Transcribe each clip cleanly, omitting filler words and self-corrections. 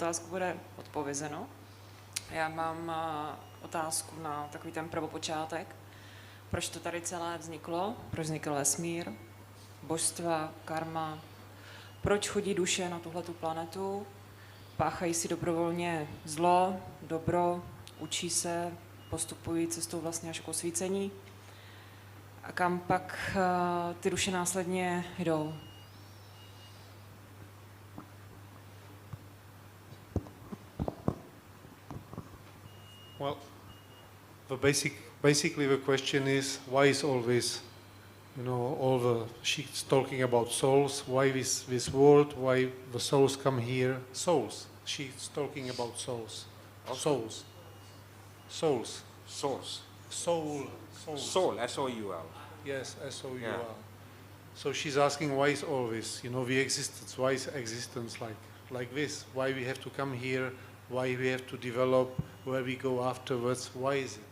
otázku bude odpovězeno. Já mám otázku na takový ten prvopočátek. Proč to tady celé vzniklo? Proč vznikl vesmír? Božstva, karma? Proč chodí duše na tuhletu planetu? Páchají si dobrovolně zlo, dobro, učí se, postupují cestou vlastně až k osvícení. A kam pak ty duše následně jdou? Well, basically the question is, why is all this, she's talking about souls, why this world, why the souls come here, souls. She's talking about souls. Okay. Souls. Souls. Soul. Soul, S-O-U-L. Yes, S-O-U-L. Yeah. So she's asking, why is all this? The existence, why is existence like this? Why we have to come here? Why we have to develop? Where we go afterwards? Why is it?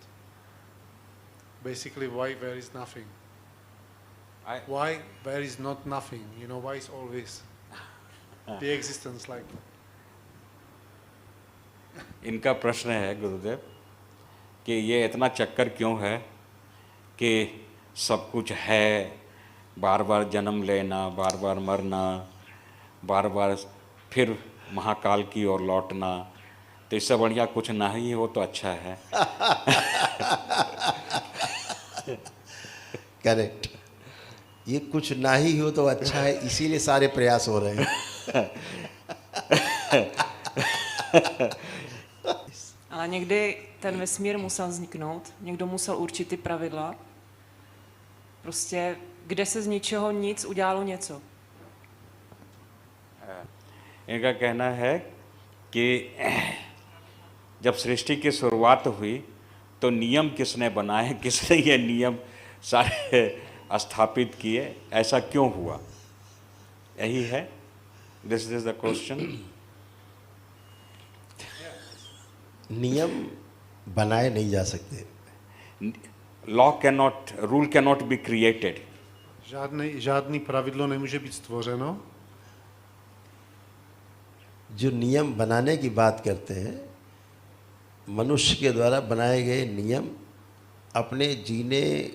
Basically, why there is nothing? Why there is not nothing? Why is all this? The existence like that. इनका प्रश्न है गुरुदेव कि ये इतना चक्कर क्यों है कि सब कुछ है, बार बार जन्म लेना, बार बार मरना, बार बार फिर महाकाल की ओर लौटना, तो इससे बढ़िया कुछ ना ही हो तो अच्छा है। करेक्ट, ये कुछ ना ही हो तो अच्छा है, इसीलिए सारे प्रयास हो रहे हैं। Ale někdy ten vesmír musel vzniknout, někdo musel určit ty pravidla. Prostě, kde se z ničeho nic udělalo něco. इनका कहना है कि जब सृष्टि की शुरुआत हुई तो नियम किसने बनाए, किसने ये नियम सारे स्थापित किए, ऐसा क्यों हुआ? यही है, दिस इज द क्वेश्चन। नियम बनाए नहीं जा सकते। rule cannot be created. Žádný pravidlo nemůže být stvořeno. जो नियम बनाने की बात करते हैं, मनुष्य के द्वारा बनाए गए नियम अपने जीने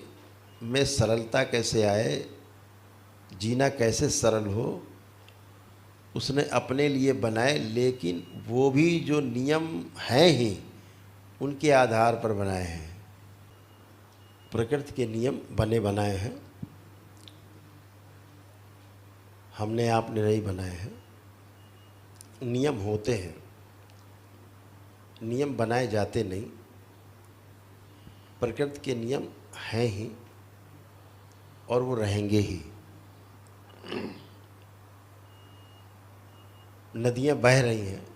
में सरलता कैसे आए, जीना कैसे सरल हो, उसने अपने लिए बनाए, लेकिन वो भी जो नियम हैं ही उनके आधार पर बनाए हैं। प्रकृति के नियम बने बनाए हैं, हमने आपने नहीं बनाए हैं। नियम होते हैं, नियम बनाए जाते नहीं। प्रकृति के नियम हैं ही और वो रहेंगे ही। नदियाँ बह रही हैं,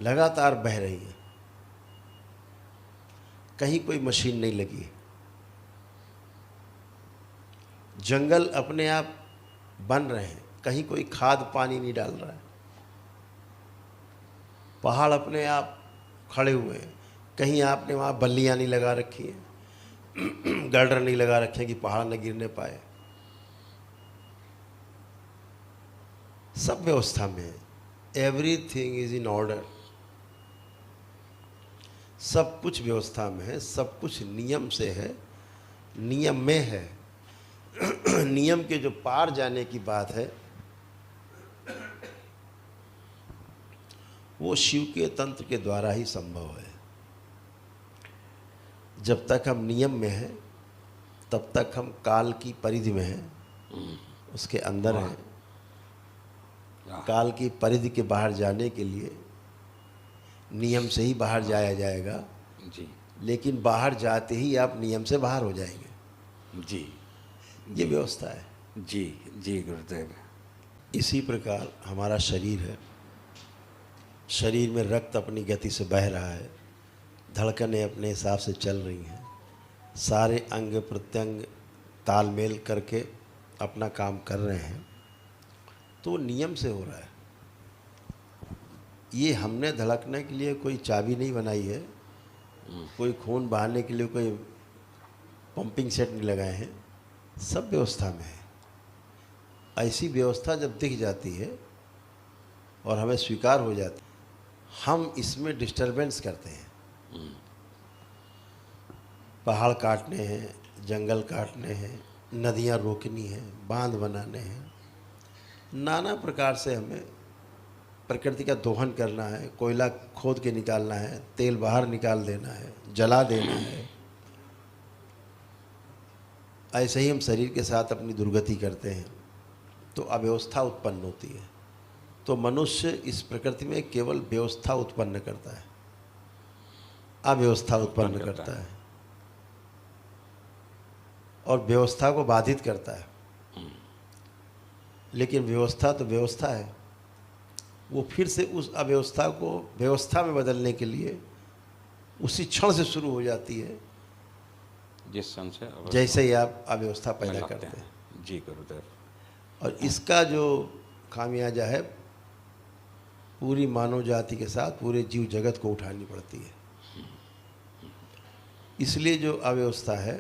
लगातार बह रही हैं, कहीं कोई मशीन नहीं लगी है। जंगल अपने आप बन रहे हैं, कहीं कोई खाद पानी नहीं डाल रहा है। पहाड़ अपने आप खड़े हुए हैं, कहीं आपने वहाँ बल्लियाँ नहीं लगा रखी हैं, गर्डर नहीं लगा रखे कि पहाड़ न गिरने पाए। सब व्यवस्था में है, एवरीथिंग इज इन ऑर्डर। सब कुछ व्यवस्था में है, सब कुछ नियम से है, नियम में है। नियम के जो पार जाने की बात है वो शिव के तंत्र के द्वारा ही संभव है। जब तक हम नियम में हैं तब तक हम काल की परिधि में हैं, उसके अंदर हैं। काल की परिधि के बाहर जाने के लिए नियम से ही बाहर जाया जाएगा जी, लेकिन बाहर जाते ही आप नियम से बाहर हो जाएंगे। जी, ये व्यवस्था है। जी जी गुरुदेव। इसी प्रकार हमारा शरीर है, शरीर में रक्त अपनी गति से बह रहा है, धड़कनें अपने हिसाब से चल रही हैं, सारे अंग प्रत्यंग तालमेल करके अपना काम कर रहे हैं, तो नियम से हो रहा है। ये हमने धड़कने के लिए कोई चाबी नहीं बनाई है, कोई खून बहाने के लिए कोई पंपिंग सेट नहीं लगाए हैं, सब व्यवस्था में है। ऐसी व्यवस्था जब दिख जाती है और हमें स्वीकार हो जाती, हम इसमें डिस्टरबेंस करते हैं। पहाड़ काटने हैं, जंगल काटने हैं, नदियाँ रोकनी हैं, बांध बनाने हैं, नाना प्रकार से हमें प्रकृति का दोहन करना है, कोयला खोद के निकालना है, तेल बाहर निकाल देना है, जला देना है। ऐसे ही हम शरीर के साथ अपनी दुर्गति करते हैं तो अव्यवस्था उत्पन्न होती है। तो मनुष्य इस प्रकृति में केवल व्यवस्था उत्पन्न करता है, अव्यवस्था उत्पन्न करता है और व्यवस्था को बाधित करता है। लेकिन व्यवस्था तो व्यवस्था है, वो फिर से उस अव्यवस्था को व्यवस्था में बदलने के लिए उसी क्षण से शुरू हो जाती है जिस क्षण से जैसे ही आप अव्यवस्था पैदा करते हैं। जी गुरुदेव। और इसका जो खामियाजा है पूरी मानव जाति के साथ पूरे जीव जगत को उठानी पड़ती है। इसलिए जो अव्यवस्था है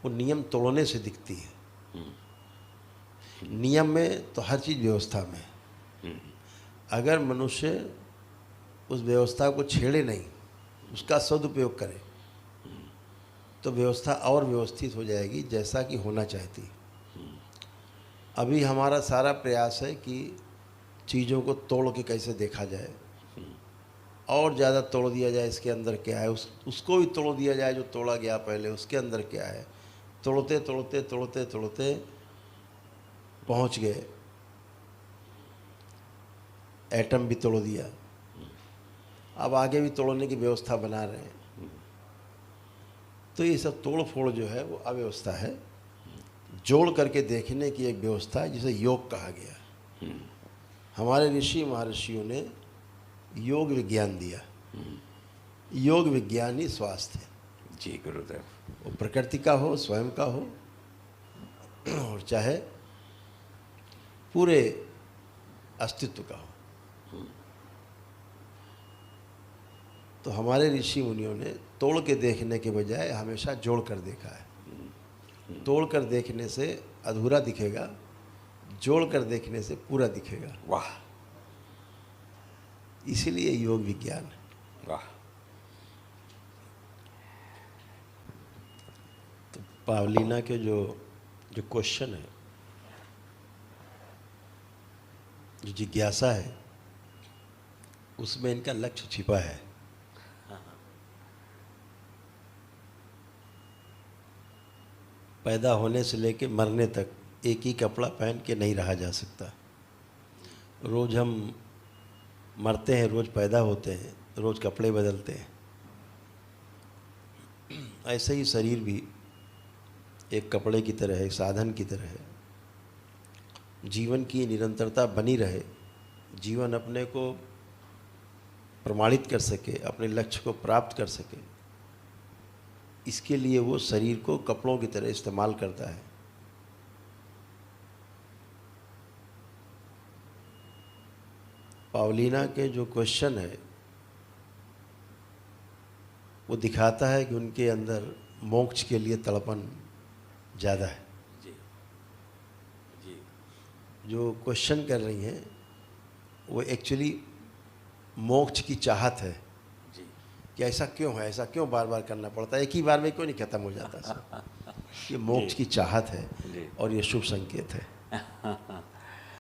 वो नियम तोड़ने से दिखती है। नियम में तो हर चीज़ व्यवस्था में है। अगर मनुष्य उस व्यवस्था को छेड़े नहीं, उसका सदुपयोग करे, तो व्यवस्था और व्यवस्थित हो जाएगी जैसा कि होना चाहती। अभी हमारा सारा प्रयास है कि चीज़ों को तोड़ के कैसे देखा जाए, और ज़्यादा तोड़ दिया जाए, इसके अंदर क्या है, उसको भी तोड़ दिया जाए जो तोड़ा गया पहले, उसके अंदर क्या है। तोड़ते तोड़ते तोड़ते तोड़ते पहुंच गए, एटम भी तोड़ दिया, अब आगे भी तोड़ने की व्यवस्था बना रहे हैं। तो ये सब तोड़ फोड़ जो है वो अव्यवस्था है। जोड़ करके देखने की एक व्यवस्था है जिसे योग कहा गया। हमारे ऋषि महर्षियों ने योग विज्ञान दिया। योग विज्ञान ही स्वास्थ्य है। जी गुरुदेव। वो प्रकृति का हो, स्वयं का हो, और चाहे पूरे अस्तित्व का हो। तो हमारे ऋषि मुनियों ने तोड़ के देखने के बजाय हमेशा जोड़ कर देखा है। तोड़ कर देखने से अधूरा दिखेगा, जोड़ कर देखने से पूरा दिखेगा। वाह। इसीलिए योग विज्ञान है। वाह। तो पावलीना के जो क्वेश्चन है, जो जिज्ञासा है, उसमें इनका लक्ष्य छिपा है। पैदा होने से लेकर मरने तक एक ही कपड़ा पहन के नहीं रहा जा सकता। रोज़ हम मरते हैं, रोज़ पैदा होते हैं, रोज़ कपड़े बदलते हैं। ऐसे ही शरीर भी एक कपड़े की तरह है, एक साधन की तरह है। जीवन की निरंतरता बनी रहे, जीवन अपने को प्रमाणित कर सके, अपने लक्ष्य को प्राप्त कर सके, इसके लिए वो शरीर को कपड़ों की तरह इस्तेमाल करता है। पावलीना के जो क्वेश्चन है वो दिखाता है कि उनके अंदर मोक्ष के लिए तड़पन ज़्यादा है। जी जी। जो क्वेश्चन कर रही हैं वो एक्चुअली मोक्ष की चाहत है जी। कि ऐसा क्यों है, ऐसा क्यों बार बार करना पड़ता है, एक ही बार में क्यों नहीं खत्म हो जाता सब। ये मोक्ष की चाहत है जी। और ये शुभ संकेत है।